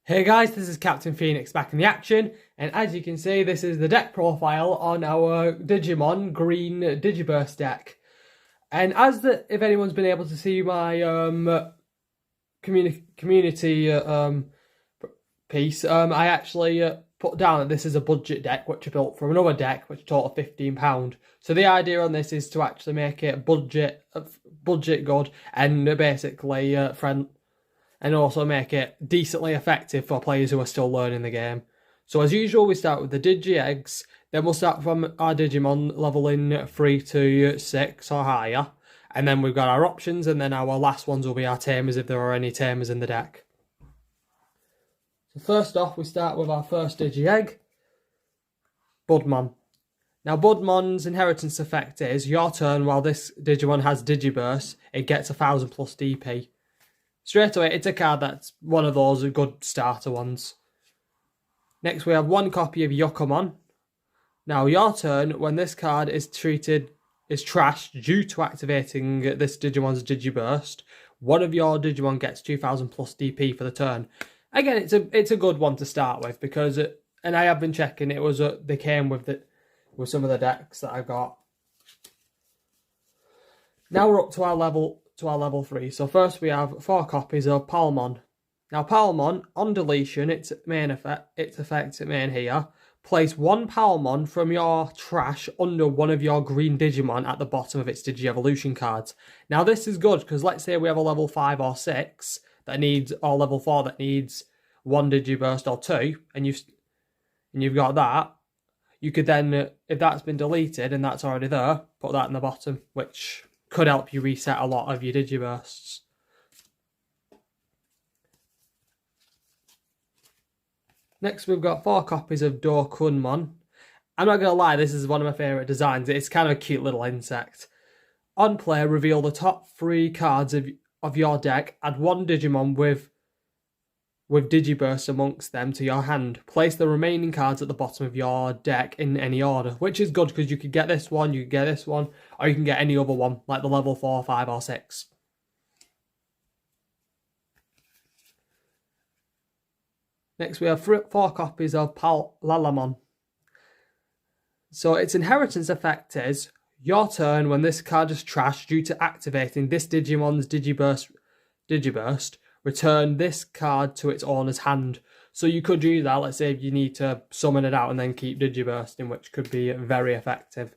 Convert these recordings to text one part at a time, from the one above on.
Hey guys, this is Captain Phoenix back in the action, and as you can see, this is the deck profile on our Digimon green Digi-Burst deck. And if anyone's been able to see my community piece, I actually put down that this is a budget deck which I built from another deck which totaled £15. So the idea on this is to actually make it budget good and basically friendly, and also make it decently effective for players who are still learning the game. So as usual, we start with the Digi-Eggs, then we'll start from our Digimon leveling 3 to 6 or higher, and then we've got our options, and then our last ones will be our tamers if there are any tamers in the deck. So first off, we start with our first Digi-Egg, Budmon. Now Budmon's inheritance effect is, your turn while this Digimon has Digi-Burst, it gets 1000 plus DP. Straight away, it's a card that's one of those good starter ones. Next, we have one copy of Yokomon. Now, your turn, when this card is trashed due to activating this Digimon's Digi-Burst, one of your Digimon gets 2000 plus DP for the turn. Again, it's a good one to start with because, and I have been checking, it was they came with some of the decks that I've got. Now we're up to our level 3. So first we have 4 copies of Palmon. Now Palmon, on deletion, its effect it main here, place 1 Palmon from your trash under one of your green Digimon at the bottom of its Digi-Evolution cards. Now this is good because let's say we have a level 5 or 6 that needs, or level 4 that needs 1 Digi-Burst or 2, and you've got that, you could then, if that's been deleted and that's already there, put that in the bottom, which could help you reset a lot of your Digi-Bursts. Next, we've got 4 copies of Dokunmon. I'm not going to lie, this is one of my favourite designs. It's kind of a cute little insect. On play, reveal the top 3 cards of your deck. Add 1 Digimon with Digi-Burst amongst them to your hand. Place the remaining cards at the bottom of your deck in any order, which is good because you could get this one, you could get this one, or you can get any other one, like the level 4, 5, or 6. Next, we have 4 copies of Lalamon. So its inheritance effect is, your turn when this card is trashed due to activating this Digimon's Digi-Burst, return this card to its owner's hand. So you could do that, let's say if you need to summon it out and then keep Digi-Bursting, which could be very effective.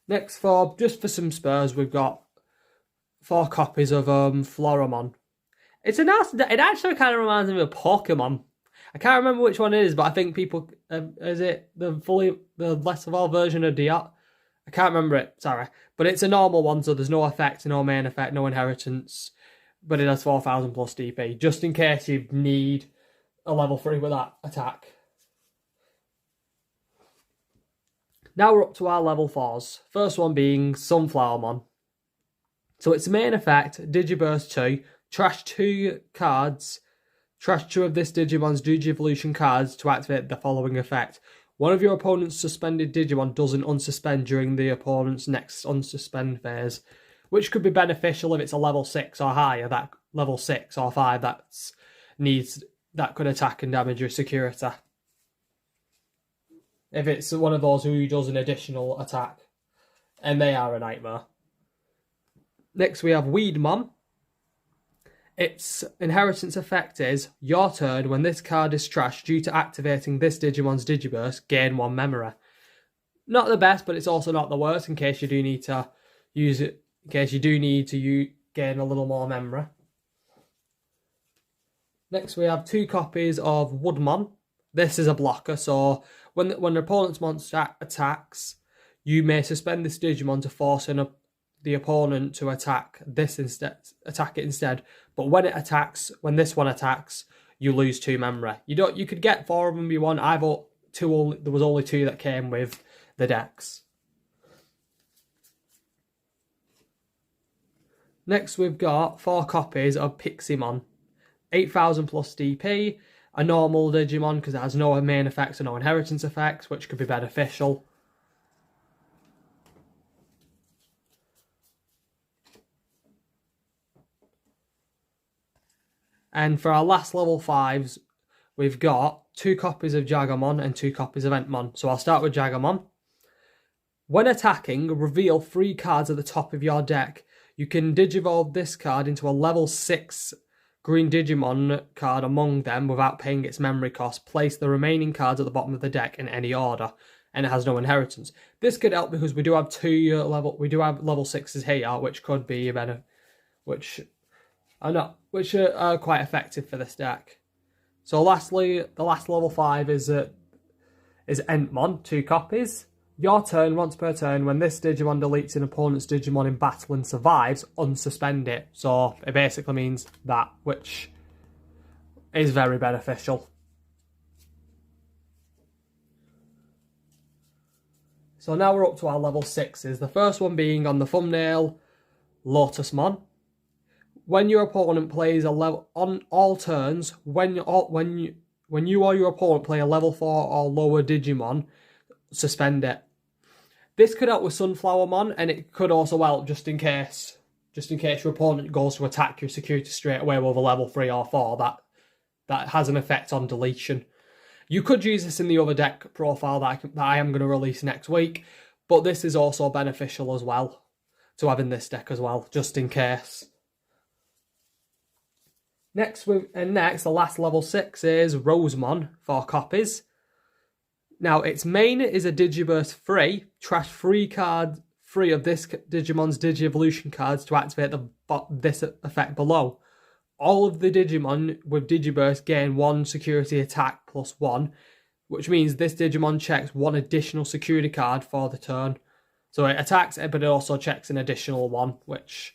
Next, just for some spurs, we've got 4 copies of Floramon. It's a nice, it actually kind of reminds me of Pokemon. I can't remember which one it is, but I think people, is it the less evolved version of Diot? I can't remember it, sorry. But it's a normal one, so there's no effect, no main effect, no inheritance. But it has 4000 plus DP, just in case you need a level 3 with that attack. Now we're up to our level 4s. First one being Sunflowermon. So its main effect, Digi-Burst 2, trash 2 cards, trash 2 of this Digimon's Digi-Evolution cards to activate the following effect. One of your opponent's suspended Digimon doesn't unsuspend during the opponent's next unsuspend phase, which could be beneficial if it's a level 6 or higher, that level 6 or 5 that could attack and damage your security. If it's one of those who does an additional attack, and they are a nightmare. Next we have Weedmon. Its inheritance effect is, your turn when this card is trashed due to activating this Digimon's Digi-Burst, gain 1 memory. Not the best, but it's also not the worst in case you do need to use it, in case you do need to gain a little more memory. Next we have 2 copies of Woodmon. This is a blocker, so when the opponent's monster attacks, you may suspend this Digimon to force the opponent to attack it instead. But when this one attacks, you lose 2 memory. You could get 4 of them if you want. There was only 2 that came with the decks. Next we've got 4 copies of Piximon. 8000 plus DP, a normal Digimon because it has no main effects or no inheritance effects, which could be beneficial. And for our last level 5s, we've got 2 copies of Jagamon and 2 copies of Entmon. So I'll start with Jagamon. When attacking, reveal 3 cards at the top of your deck. You can Digivolve this card into a level 6 green Digimon card among them without paying its memory cost. Place the remaining cards at the bottom of the deck in any order, and it has no inheritance. This could help because we do have level 6s here, which could be which are quite effective for this deck. So lastly, the last level 5 is Entmon, 2 copies. Your turn, once per turn, when this Digimon deletes an opponent's Digimon in battle and survives, unsuspend it. So it basically means that, which is very beneficial. So now we're up to our level 6s. The first one being on the thumbnail, Lotusmon. When your opponent plays a level on all turns, when you or your opponent play a level 4 or lower Digimon, suspend it. This could help with Sunflowermon, and it could also help just in case your opponent goes to attack your security straight away with a level 3 or 4. That has an effect on deletion. You could use this in the other deck profile that I am going to release next week, but this is also beneficial as well to have in this deck as well, just in case. Next, the last level 6 is Rosemon, 4 copies. Now, its main is a Digi-Burst free. Trash 3 of this Digimon's Digi-Evolution cards to activate this effect below. All of the Digimon with Digi-Burst gain 1 security attack plus 1, which means this Digimon checks 1 additional security card for the turn. So it attacks it, but it also checks an additional 1, which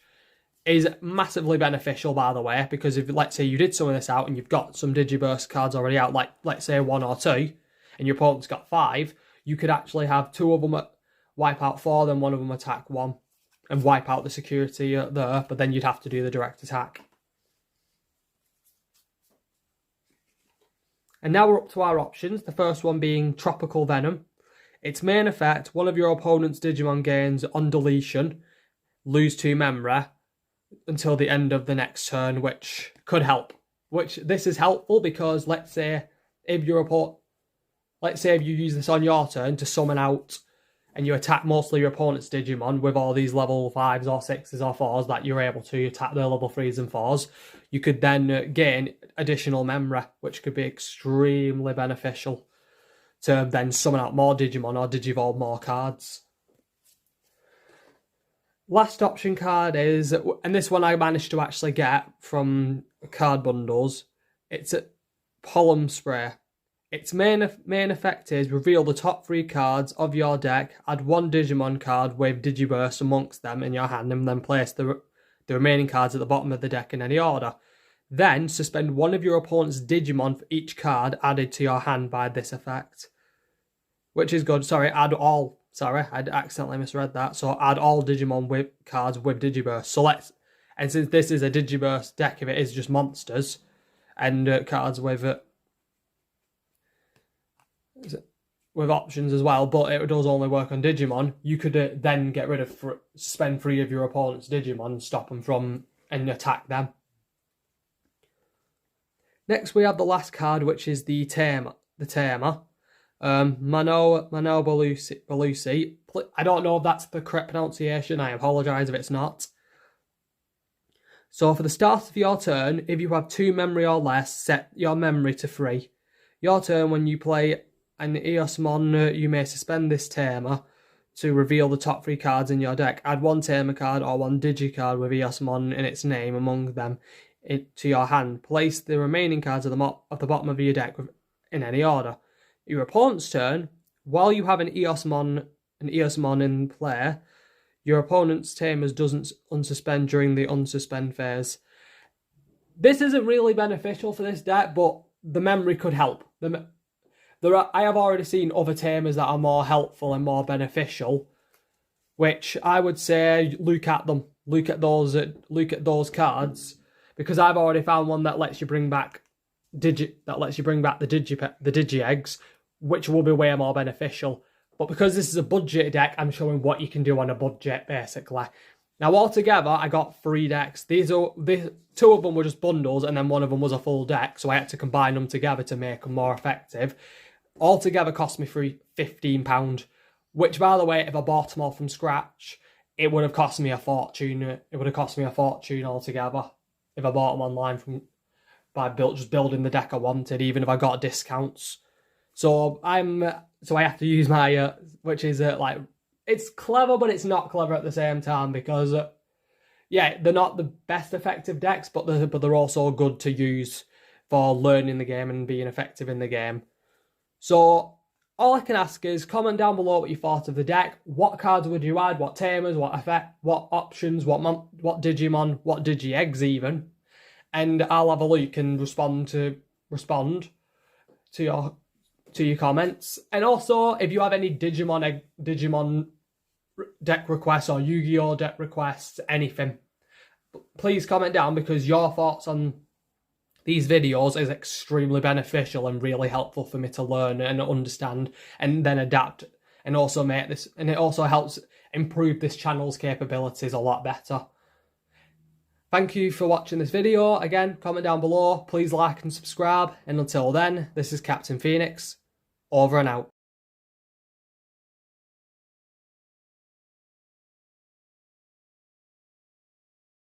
is massively beneficial, by the way, because if, let's say, you did some of this out and you've got some Digi-Burst cards already out, like, let's say, 1 or 2, and your opponent's got 5, you could actually have 2 of them wipe out 4, then 1 of them attack 1, and wipe out the security there, but then you'd have to do the direct attack. And now we're up to our options, the first one being Tropical Venom. Its main effect, one of your opponent's Digimon gains on deletion, lose 2 memory until the end of the next turn, which could help. This is helpful because let's say if you use this on your turn to summon out and you attack mostly your opponent's Digimon with all these level 5s or 6s or 4s that you're able to attack their level 3s and 4s, you could then gain additional memory, which could be extremely beneficial to then summon out more Digimon or Digivolve more cards. Last option card is, and this one I managed to actually get from card bundles, it's a Pollen Spray. Its main effect is reveal the top 3 cards of your deck, add 1 Digimon card with Digi-Burst amongst them in your hand, and then place the remaining cards at the bottom of the deck in any order. Then suspend 1 of your opponent's Digimon for each card added to your hand by this effect. Which is good. Sorry, add all. Sorry, I'd accidentally misread that. So add all Digimon cards with Digi-Burst. So and since this is a Digi-Burst deck, if it is just monsters and cards with options as well, but it does only work on Digimon, you could then get rid of, spend 3 of your opponent's Digimon and stop them from, and attack them. Next we have the last card, which is the Tamer. Mano Belusi. I don't know if that's the correct pronunciation, I apologise if it's not. So for the start of your turn, if you have 2 memory or less, set your memory to 3. Your turn, when you play an Eosmon, you may suspend this Tamer to reveal the top 3 cards in your deck. Add 1 Tamer card or 1 Digi card with Eosmon in its name among them to your hand. Place the remaining cards at the bottom of your deck in any order. Your opponent's turn, while you have an Eosmon in play, your opponent's Tamers doesn't unsuspend during the unsuspend phase. This isn't really beneficial for this deck, but the memory could help. I have already seen other Tamers that are more helpful and more beneficial, which I would say look at them. Look at those cards, because I've already found one that lets you bring back the Digi eggs, which will be way more beneficial. But because this is a budget deck, I'm showing what you can do on a budget, basically. Now altogether, I got 3 decks. Two of them were just bundles, and then one of them was a full deck, so I had to combine them together to make them more effective. Altogether cost me £15, which, by the way, if I bought them all from scratch, it would have cost me a fortune. It would have cost me a fortune altogether if I bought them online by just building the deck I wanted, even if I got discounts. So I have to use my which is like, it's clever, but it's not clever at the same time, because yeah, they're not the best effective decks, but they're also good to use for learning the game and being effective in the game. So all I can ask is comment down below what you thought of the deck. What cards would you add? What tamers? What effect? What options? What Digimon? What Digi-Eggs even? And I'll have a look and respond to your comments. And also, if you have any Digimon deck requests or Yu-Gi-Oh deck requests, anything, please comment down, because your thoughts on these videos is extremely beneficial and really helpful for me to learn and understand and then adapt, and also make this, and it also helps improve this channel's capabilities a lot better. Thank you for watching this video. Again, comment down below, please like and subscribe, and until then, this is Captain Phoenix, over and out.